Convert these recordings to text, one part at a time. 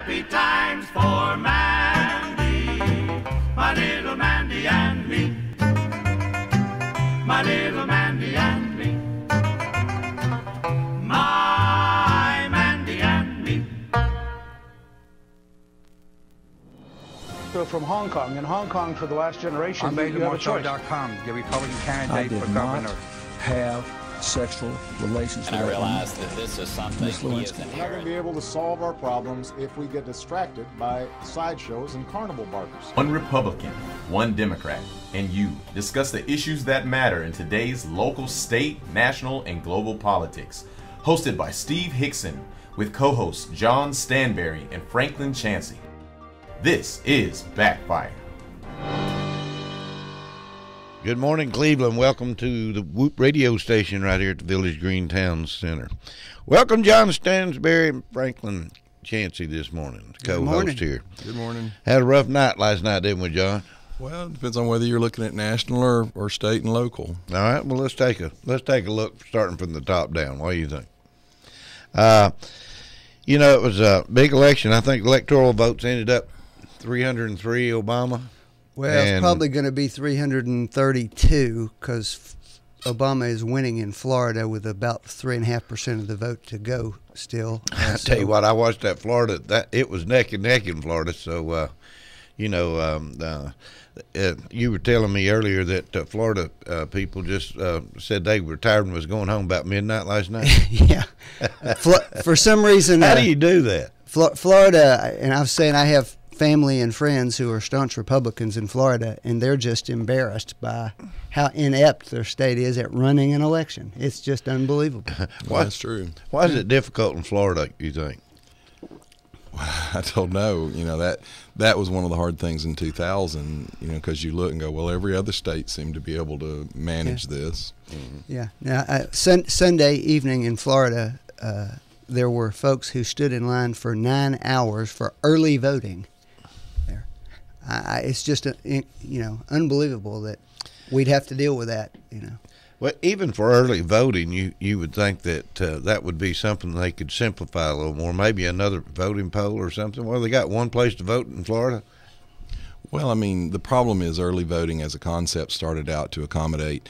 happy times for Mandy, my little Mandy and me, my little Mandy and me, my Mandy and me. So from Hong Kong, in Hong Kong for the last generation, you have a choice. The Republican candidate for governor. Have sexual relations. And I realize that this is something he is We're not going to be able to solve our problems if we get distracted by sideshows and carnival barkers. One Republican, one Democrat, and you discuss the issues that matter in today's local, state, national, and global politics. Hosted by Steve Hickson with co-hosts John Stanberry and Franklin Chansey. This is Backfire. Good morning, Cleveland. Welcome to the Whoop radio station right here at the Village Green Town Center. Welcome, John Stansberry and Franklin Chansey this morning, co-host here. Good morning. Had a rough night last night, didn't we, John? Well, it depends on whether you're looking at national or state and local. All right. Well, let's take a look, starting from the top down. What do you think? You know, it was a big election. I think electoral votes ended up 303 Obama. Well, it's probably going to be 332 because Obama is winning in Florida with about 3.5% of the vote to go still. I tell you what, I watched that Florida. It was neck and neck in Florida. So, you were telling me earlier that Florida people just said they were tired and was going home about midnight last night. Yeah. For some reason. How do you do that? Florida, and I've said I have family and friends who are staunch Republicans in Florida, and they're just embarrassed by how inept their state is at running an election. It's just unbelievable. Well, that's true. Why is it difficult in Florida, you think? I don't know. You know, that was one of the hard things in 2000, you know, because you look and go, well, every other state seemed to be able to manage this. Mm-hmm. Yeah. Now, Sunday evening in Florida, there were folks who stood in line for 9 hours for early voting. It's just, unbelievable that we'd have to deal with that, Well, even for early voting, you would think that that would be something they could simplify a little more. Maybe another voting poll or something. Well, they got one place to vote in Florida. Well, I mean, the problem is early voting as a concept started out to accommodate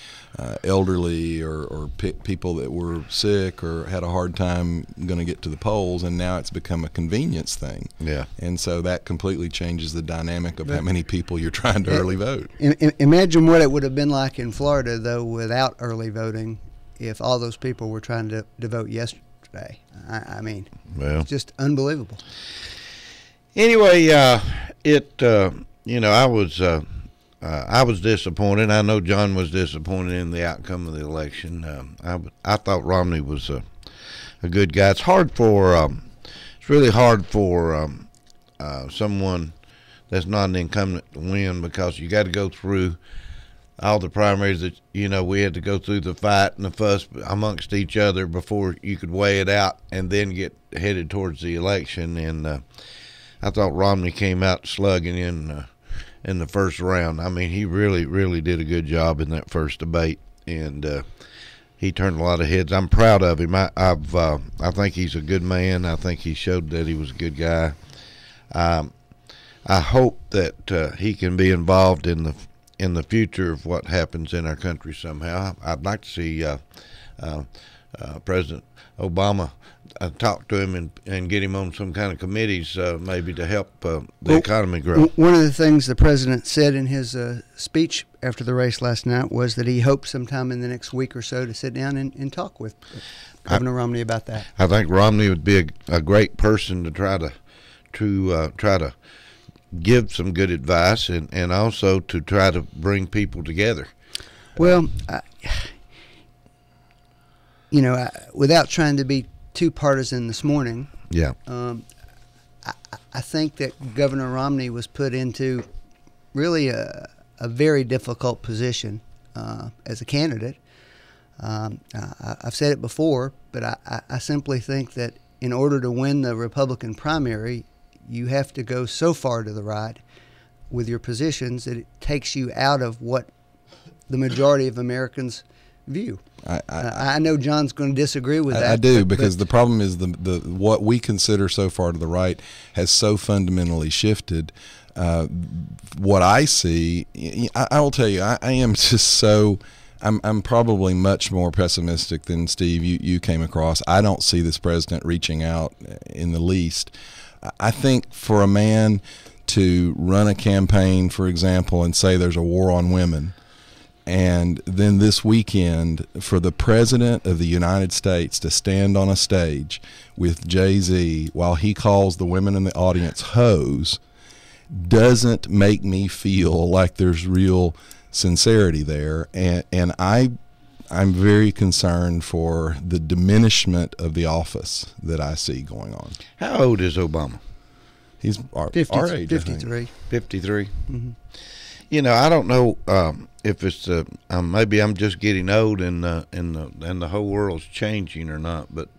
elderly or people that were sick or had a hard time going to get to the polls, and now it's become a convenience thing. Yeah. And so that completely changes the dynamic of how many people you're trying to early vote. Imagine what it would have been like in Florida, though, without early voting, if all those people were trying to vote yesterday. I mean, it's just unbelievable. Anyway, I was disappointed. I know John was disappointed in the outcome of the election. I thought Romney was a good guy. It's really hard for someone that's not an incumbent to win, because you got to go through all the primaries that, we had to go through the fight and the fuss amongst each other before you could weigh it out and then get headed towards the election. And I thought Romney came out slugging in the first round. I mean, he really, really did a good job in that first debate, and he turned a lot of heads. I'm proud of him. I think he's a good man. I think he showed that he was a good guy. I hope that he can be involved in the future of what happens in our country somehow. I'd like to see President Obama talk to him and get him on some kind of committees, maybe to help the economy grow. One of the things the president said in his speech after the race last night was that he hoped sometime in the next week or so to sit down and talk with Governor Romney about that. I think Romney would be a great person to try to give some good advice and also to try to bring people together. Well, without trying to be too partisan this morning, yeah, I think that Governor Romney was put into really a very difficult position as a candidate. I've said it before, but I simply think that in order to win the Republican primary, you have to go so far to the right with your positions that it takes you out of what the majority of Americans view. I know John's going to disagree with that. I do, because the problem is the what we consider so far to the right has so fundamentally shifted. What I see, I will tell you, I am just so. I'm probably much more pessimistic than Steve you came across. I don't see this president reaching out in the least. I think for a man to run a campaign, for example, and say there's a war on women, and then this weekend for the President of the United States to stand on a stage with Jay-Z while he calls the women in the audience hoes doesn't make me feel like there's real sincerity there, and I'm very concerned for the diminishment of the office that I see going on. How old is Obama? He's our age, 53. 53. Mm-hmm. You know, I don't know if it's maybe I'm just getting old and the whole world's changing or not, but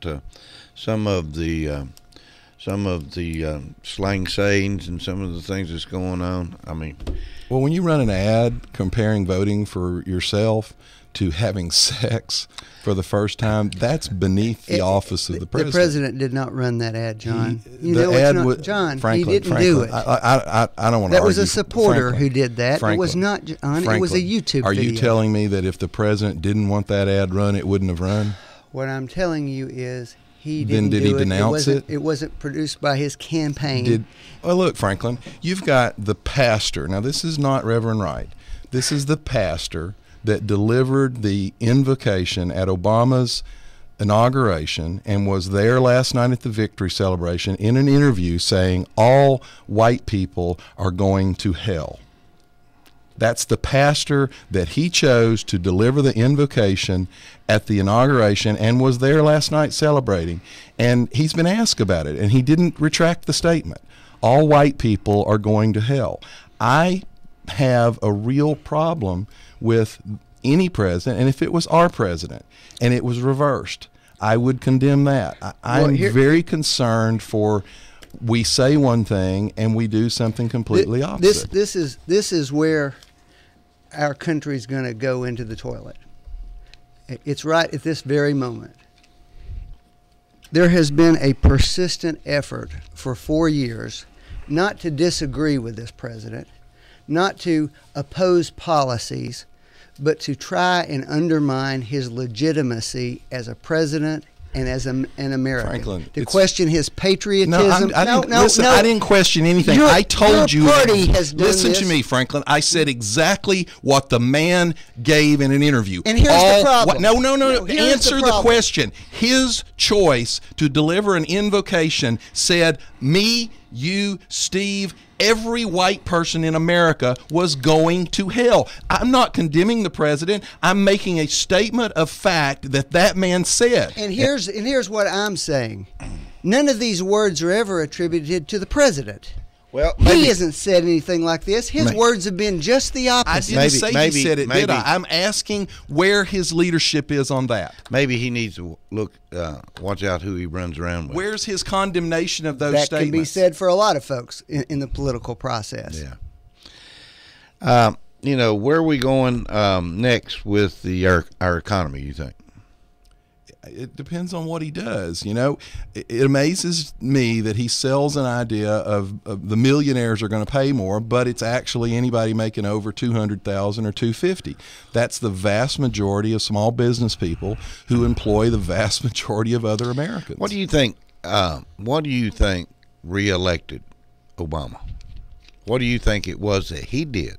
some of the slang sayings and some of the things that's going on. I mean, well, when you run an ad comparing voting for yourself to having sex for the first time, that's beneath the office of the president. The president did not run that ad, John. John, Franklin, he didn't do it. I don't want to argue. That was a supporter who did that. Franklin, it was not John. It was a YouTube Are video. you telling me that if the president didn't want that ad run, it wouldn't have run? What I'm telling you is he didn't Then did he denounce it? It wasn't produced by his campaign. Well, look, Franklin, you've got the pastor. Now, this is not Reverend Wright. This is the pastor that delivered the invocation at Obama's inauguration and was there last night at the victory celebration in an interview saying all white people are going to hell. That's the pastor that he chose to deliver the invocation at the inauguration and was there last night celebrating. And he's been asked about it, and he didn't retract the statement. All white people are going to hell. I have a real problem with any president, and if it was our president and it was reversed, I would condemn that. I'm very concerned for we say one thing and we do something completely opposite. This is where our country's going to go into the toilet. It's right at this very moment. There has been a persistent effort for 4 years not to disagree with this president, not to oppose policies, but to try and undermine his legitimacy as a president and as an American. Franklin, to question his patriotism. I didn't question anything. I told you. Your party has done Listen this. to me, Franklin. I said exactly what the man gave in an interview. And here's the problem. No. Here's Answer the question. His choice to deliver an invocation said, me, you, Steve, every white person in America was going to hell. I'm not condemning the president. I'm making a statement of fact that man said. And here's what I'm saying. None of these words are ever attributed to the president. Well, he hasn't said anything like this. His words have been just the opposite. I didn't say he said it, did I? I'm asking where his leadership is on that. Maybe he needs to watch out who he runs around with. Where's his condemnation of those statements? That can be said for a lot of folks in the political process. Yeah. Where are we going next with our economy, you think? It depends on what he does. It amazes me that he sells an idea of the millionaires are going to pay more, but it's actually anybody making over $200,000 or $250,000. That's the vast majority of small business people who employ the vast majority of other Americans. What do you think? Reelected Obama? What do you think it was that he did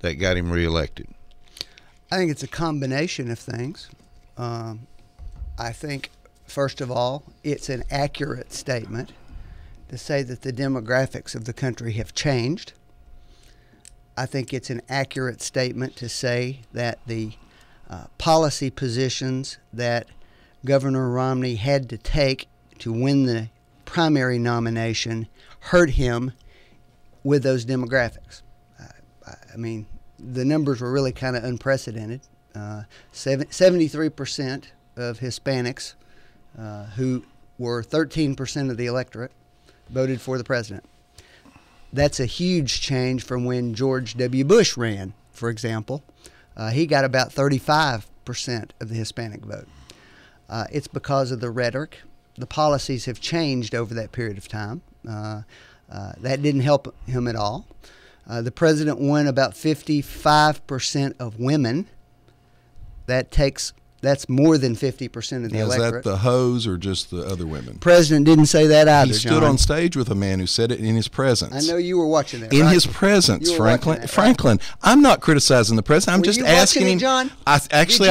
that got him reelected? I think it's a combination of things. I think, first of all, it's an accurate statement to say that the demographics of the country have changed. I think it's an accurate statement to say that the policy positions that Governor Romney had to take to win the primary nomination hurt him with those demographics. I mean, the numbers were really kind of unprecedented. 73% of Hispanics, who were 13% of the electorate, voted for the president. That's a huge change from when George W. Bush ran, for example. He got about 35% 5% of the Hispanic vote. It's because of the rhetoric. The policies have changed over that period of time. That didn't help him at all. The president won about 55% of women. That's more than 50% of the electorate. Is that the hoes or just the other women? President didn't say that either. He stood on stage with a man who said it in his presence. I know you were watching that. In right? his presence, Franklin. That, Franklin, I'm not criticizing the president. I'm just asking him. John? I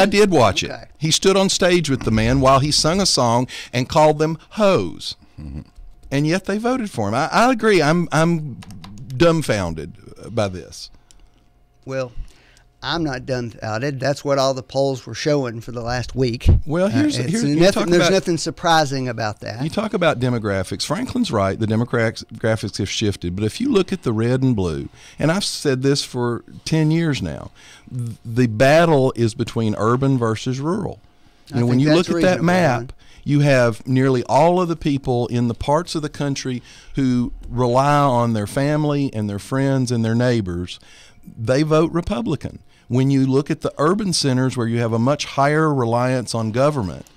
did watch it. He stood on stage with the man while he sung a song and called them hoes, and yet they voted for him. I agree. I'm dumbfounded by this. Well, I'm not dumbfounded. That's what all the polls were showing for the last week. Well, there's nothing surprising about that. You talk about demographics. Franklin's right. The demographics have shifted. But if you look at the red and blue, and I've said this for 10 years now, the battle is between urban versus rural. When you look at that map, you have nearly all of the people in the parts of the country who rely on their family and their friends and their neighbors. They vote Republican. When you look at the urban centers where you have a much higher reliance on government,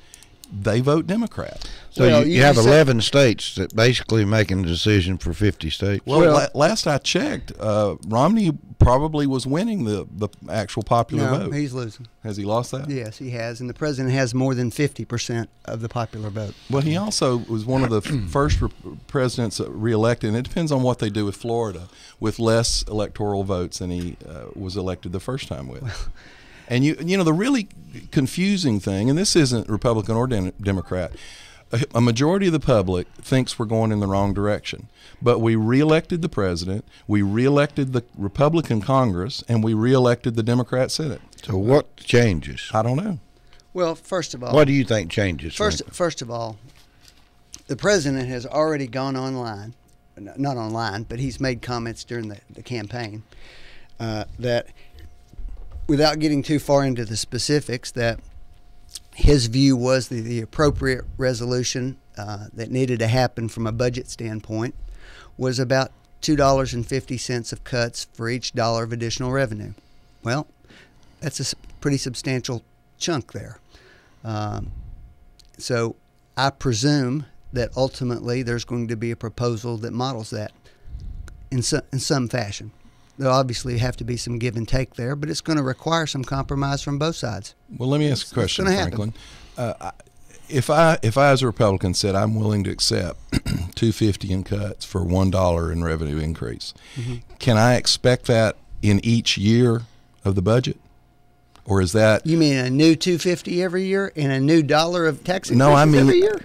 they vote Democrat. So you have 11 states that basically making a decision for 50 states. Well, last I checked, Romney probably was winning the actual popular vote. No, he's losing. Has he lost that? Yes, he has. And the president has more than 50% of the popular vote. Well, he also was one of the first presidents reelected, and it depends on what they do with Florida, with less electoral votes than he was elected the first time with. And you know the really confusing thing, and this isn't Republican or Democrat, a majority of the public thinks we're going in the wrong direction. But we reelected the president, we reelected the Republican Congress, and we reelected the Democrat Senate. So what changes? I don't know. Well, first of all, what do you think changes? First of all, the president has already gone online, not online, but he's made comments during the campaign that, without getting too far into the specifics, that his view was the appropriate resolution that needed to happen from a budget standpoint was about $2.50 of cuts for each dollar of additional revenue. Well, that's a pretty substantial chunk there. So I presume that ultimately there's going to be a proposal that models that in some fashion. There'll obviously have to be some give and take there, but it's going to require some compromise from both sides. Well, let me ask a question, Franklin. If I as a Republican said I'm willing to accept $2.50 in cuts for $1 in revenue increase, can I expect that in each year of the budget? Or is that... You mean a new $2.50 every year and a new $1 of tax increases no, I mean, every year?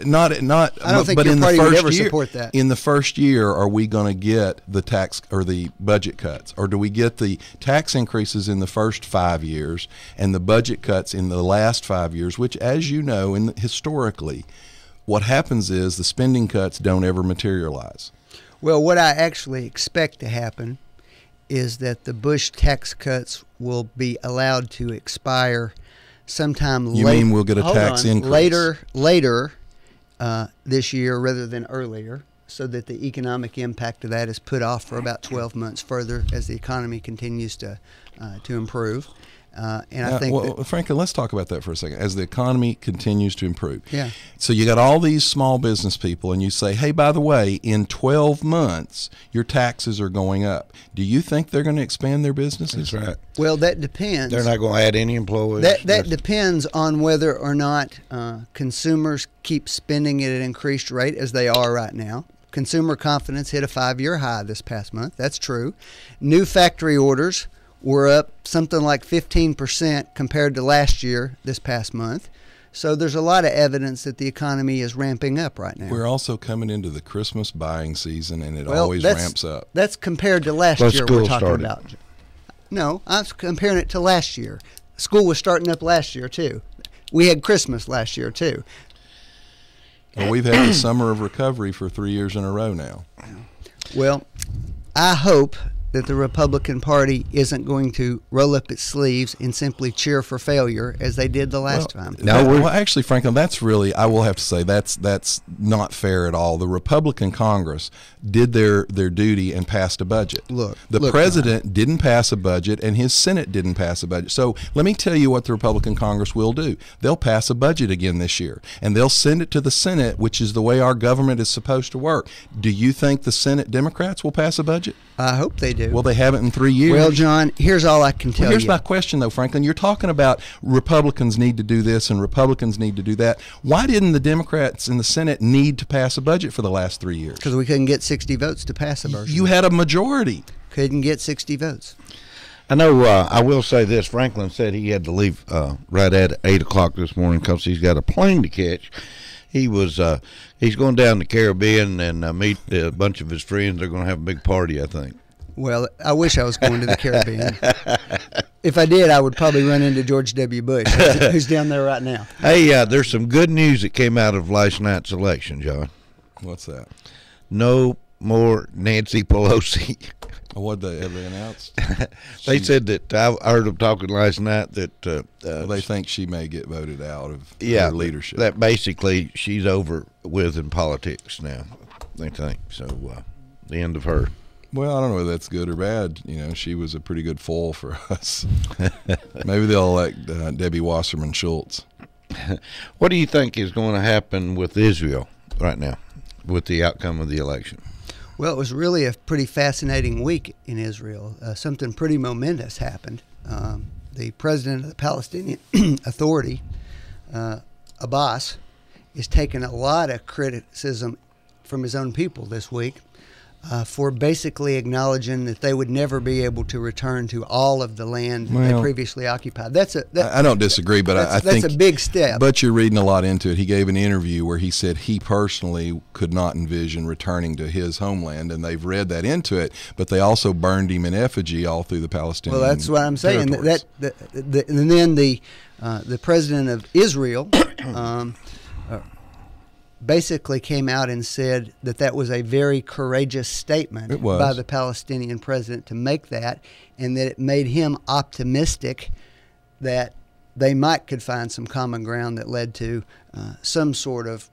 Not. I don't think but your in party the would first ever year, support that. In the first year, are we going to get the tax or the budget cuts? Or do we get the tax increases in the first 5 years and the budget cuts in the last 5 years, which, as you know, historically, what happens is the spending cuts don't ever materialize. Well, what I actually expect to happen is that the Bush tax cuts will be allowed to expire sometime later. You mean we'll get a tax increase? Later this year rather than earlier, so that the economic impact of that is put off for about 12 months further as the economy continues to improve. I think Franklin, let's talk about that for a second. As the economy continues to improve, yeah. So you got all these small business people, and you say, "Hey, by the way, in 12 months, your taxes are going up." Do you think they're going to expand their businesses? That's right. Well, that depends. They're not going to add any employees. That depends on whether or not consumers keep spending at an increased rate as they are right now. Consumer confidence hit a 5-year high this past month. That's true. New factory orders were up something like 15% compared to last year this past month. So there's a lot of evidence that the economy is ramping up right now. We're also coming into the Christmas buying season, and it always ramps up. That's compared to last year we're talking about. No, I'm comparing it to last year. School was starting up last year, too. We had Christmas last year, too. Well, we've had the summer of recovery for 3 years in a row now. Well, I hope that the Republican Party isn't going to roll up its sleeves and simply cheer for failure as they did the last time. Well, actually, Franklin, that's really, I will have to say, that's not fair at all. The Republican Congress did their duty and passed a budget. The president didn't pass a budget, and his Senate didn't pass a budget. So let me tell you what the Republican Congress will do. They'll pass a budget again this year, and they'll send it to the Senate, which is the way our government is supposed to work. Do you think the Senate Democrats will pass a budget? I hope they do. Well, they haven't in 3 years. Well, John, here's all I can tell you. Here's my question, though, Franklin. You're talking about Republicans need to do this and Republicans need to do that. Why didn't the Democrats in the Senate need to pass a budget for the last 3 years? Because we couldn't get 60 votes to pass a version. You had a majority. Couldn't get 60 votes. I know. I will say this. Franklin said he had to leave right at 8 o'clock this morning because he's got a plane to catch. He's going down to the Caribbean and meet a bunch of his friends. They're going to have a big party, I think. Well, I wish I was going to the Caribbean. If I did, I would probably run into George W. Bush, who's down there right now. Hey, there's some good news that came out of last night's election, John. What's that? No more Nancy Pelosi. What have they announced? They said that I heard them talking last night that they think she may get voted out of their leadership. That basically she's over with in politics now. They think so. The end of her. Well, I don't know whether that's good or bad. You know, she was a pretty good foil for us. Maybe they'll elect Debbie Wasserman Schultz. What do you think is going to happen with Israel right now, with the outcome of the election? Well, it was really a pretty fascinating week in Israel. Something pretty momentous happened. The president of the Palestinian Authority, Abbas, is taking a lot of criticism from his own people this week for basically acknowledging that they would never be able to return to all of the land they previously occupied. I don't disagree, but I think that's a big step. But you're reading a lot into it. He gave an interview where he said he personally could not envision returning to his homeland, and they've read that into it. But they also burned him in effigy all through the Palestinian. Well, that's what I'm saying. And then the president of Israel. Basically came out and said that was a very courageous statement by the Palestinian president to make that, and that it made him optimistic that they could find some common ground that led to some sort of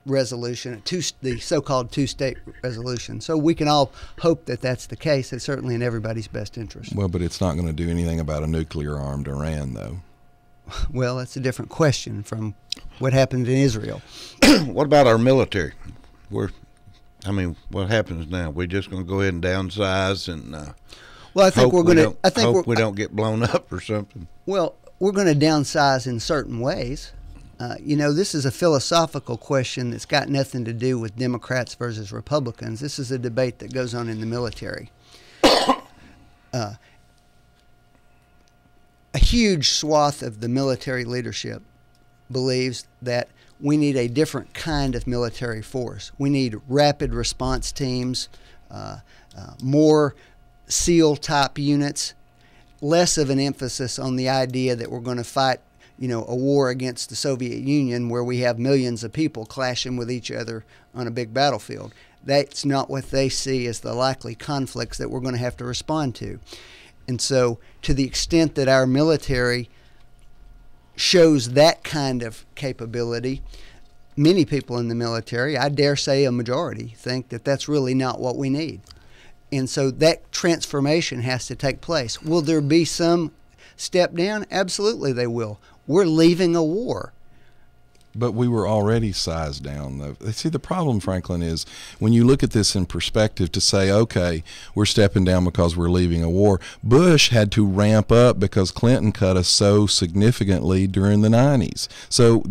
resolution, the so-called two-state resolution. So we can all hope that that's the case. It's certainly in everybody's best interest. Well, but it's not going to do anything about a nuclear-armed Iran, though. Well, that's a different question from what happened in Israel. What about our military? What happens now? We're just going to go ahead and downsize and well, I think we're going to. I think hope we don't get blown up or something. Well, we're going to downsize in certain ways. This is a philosophical question that's got nothing to do with Democrats versus Republicans. This is a debate that goes on in the military. A huge swath of the military leadership believes that we need a different kind of military force. We need rapid response teams, more SEAL-type units, less of an emphasis on the idea that we're going to fight, a war against the Soviet Union where we have millions of people clashing with each other on a big battlefield. That's not what they see as the likely conflicts that we're going to have to respond to. And so to the extent that our military shows that kind of capability, many people in the military, I dare say a majority, think that that's really not what we need. And so that transformation has to take place. Will there be some step down? Absolutely they will. We're leaving a war. But we were already sized down, though. See, the problem, Franklin, is when you look at this in perspective to say, okay, we're stepping down because we're leaving a war. Bush had to ramp up because Clinton cut us so significantly during the 90s. So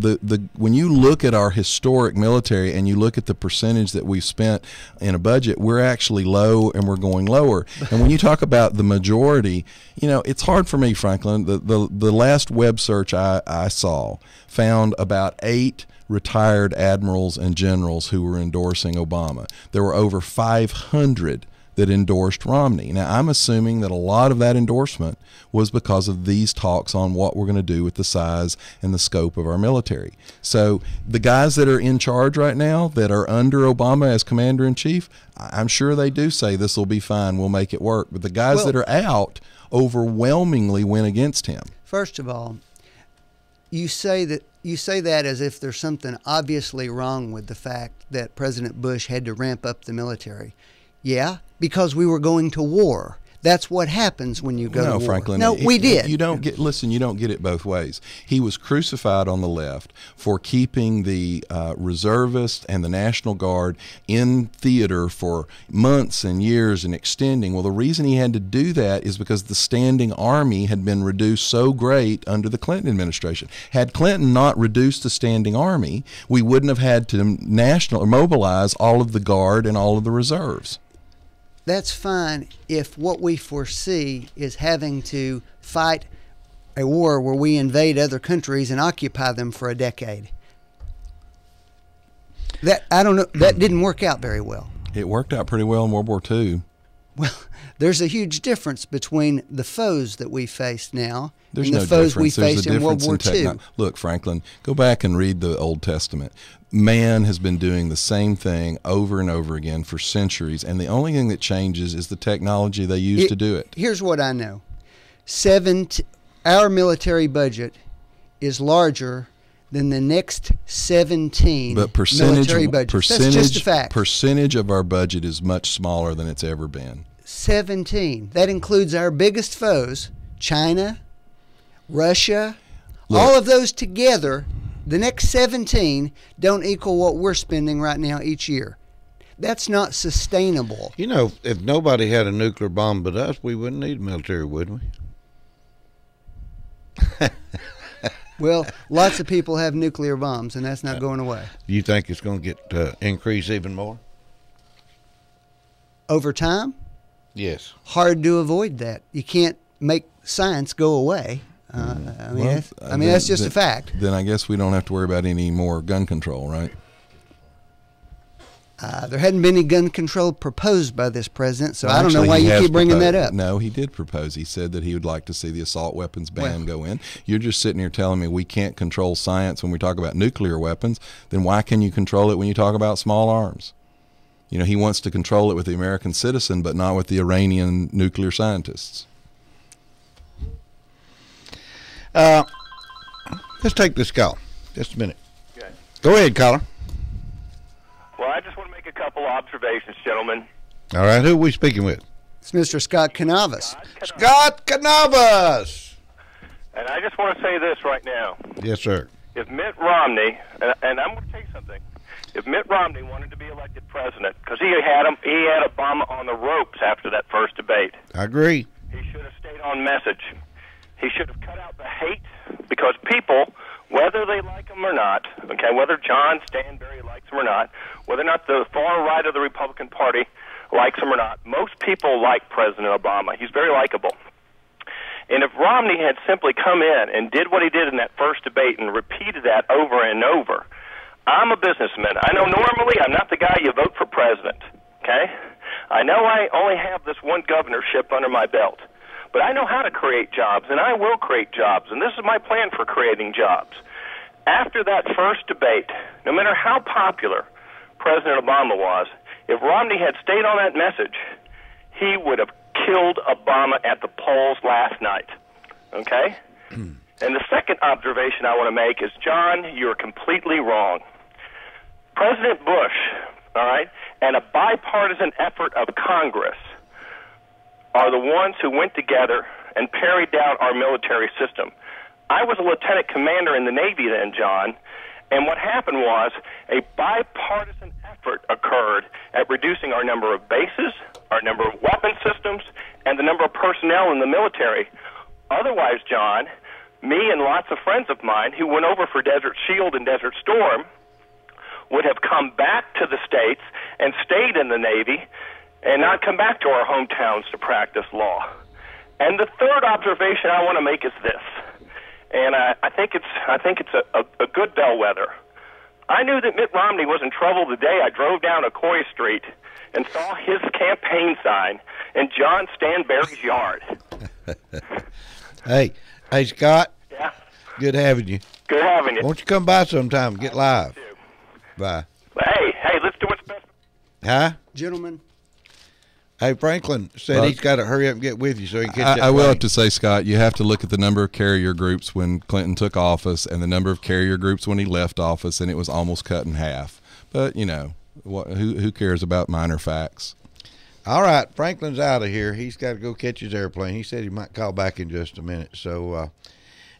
when you look at our historic military and you look at the percentage that we've spent in a budget, we're actually low and we're going lower. And when you talk about the majority, it's hard for me, Franklin. The last web search I saw found about 8 retired admirals and generals who were endorsing Obama. There were over 500 that endorsed Romney. Now, I'm assuming that a lot of that endorsement was because of these talks on what we're going to do with the size and the scope of our military. So the guys that are in charge right now that are under Obama as commander-in-chief, I'm sure they do say this will be fine, we'll make it work. But the guys that are out overwhelmingly went against him. First of all, you say that as if there's something obviously wrong with the fact that President Bush had to ramp up the military. Yeah, because we were going to war. That's what happens when you go to war. Franklin, no, we did. You don't get it both ways. He was crucified on the left for keeping the reservists and the National Guard in theater for months and years and extending. Well, the reason he had to do that is because the standing army had been reduced so great under the Clinton administration. Had Clinton not reduced the standing army, we wouldn't have had to mobilize all of the Guard and all of the reserves. That's fine if what we foresee is having to fight a war where we invade other countries and occupy them for a decade. I don't know, that didn't work out very well. It worked out pretty well in World War II. Well, there's a huge difference between the foes that we face now and the foes we faced in World War II. Look, Franklin, go back and read the Old Testament. Man has been doing the same thing over and over again for centuries, and the only thing that changes is the technology they use to do it. Here's what I know. Our military budget is larger than the next 17 military budgets. That's just a fact. Percentage of our budget is much smaller than it's ever been. 17. That includes our biggest foes, China, Russia, all of those together. The next 17 don't equal what we're spending right now each year. That's not sustainable. You know, if nobody had a nuclear bomb but us, we wouldn't need military, would we? Well, lots of people have nuclear bombs, and that's not going away. Do you think it's going to get increase even more? Over time? Yes. Hard to avoid that. You can't make science go away. That's just a fact. Then I guess we don't have to worry about any more gun control, right? There hadn't been any gun control proposed by this president, so I don't know why you keep bringing that up. No, he did propose. He said that he would like to see the assault weapons ban go in. You're just sitting here telling me we can't control science when we talk about nuclear weapons. Then why can you control it when you talk about small arms? You know, he wants to control it with the American citizen, but not with the Iranian nuclear scientists. Let's take this call. Just a minute. Okay. Go ahead, caller. Well, I just want to make a couple observations, gentlemen. All right, who are we speaking with? It's Mr. Scott Canavas. Scott Canavas! And I just want to say this right now. Yes, sir. If Mitt Romney, and I'm going to tell you something, if Mitt Romney wanted to be elected president, because he had Obama on the ropes after that first debate. I agree. He should have stayed on message. He should have cut out the hate, because people, whether they like him or not, okay, whether John Stanberry likes him or not, whether or not the far right of the Republican Party likes him or not, most people like President Obama. He's very likable. And if Romney had simply come in and did what he did in that first debate and repeated that over and over, I'm a businessman. I know normally I'm not the guy you vote for president, okay? I know I only have this one governorship under my belt. But I know how to create jobs, and I will create jobs, and this is my plan for creating jobs. After that first debate, no matter how popular President Obama was, if Romney had stayed on that message, he would have killed Obama at the polls last night, okay? And the second observation I want to make is, John, you're completely wrong. President Bush, all right, and a bipartisan effort of Congress are the ones who went together and parried down our military system. I was a lieutenant commander in the Navy then, John, and what happened was a bipartisan effort occurred at reducing our number of bases, our number of weapon systems, and the number of personnel in the military. Otherwise, John, me and lots of friends of mine who went over for Desert Shield and Desert Storm would have come back to the States and stayed in the Navy and not come back to our hometowns to practice law. And the third observation I want to make is this, and I think it's a good bellwether. I knew that Mitt Romney was in trouble the day I drove down Ocoee Street and saw his campaign campaign sign in John Stanberry's yard. Hey, Scott. Yeah. Good having you. Good having you. Won't you come by sometime? Get live. Bye. Hey, let's do what's best. Huh? Gentlemen. Hey, Franklin said he's got to hurry up and get with you so he can catch that I will plane. have to say, Scott, you have to look at the number of carrier groups when Clinton took office and the number of carrier groups when he left office, and it was almost cut in half. But, you know, who cares about minor facts? All right, Franklin's out of here. He's got to go catch his airplane. He said he might call back in just a minute. So,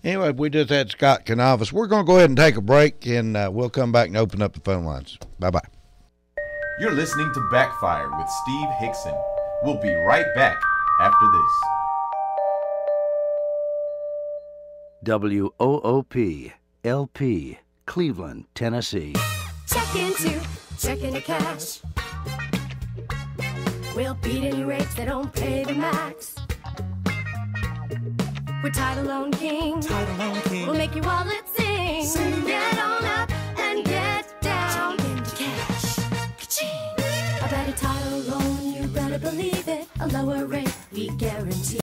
anyway, we just had Scott Canavas. We're going to go ahead and take a break, and we'll come back and open up the phone lines. Bye-bye. You're listening to Backfire with Steve Hickson. We'll be right back after this. WOOP LP, Cleveland, Tennessee. Check into checking the cash. We'll beat any rates that don't pay the max. We're Title Loan King. We'll make your wallet sing. Get on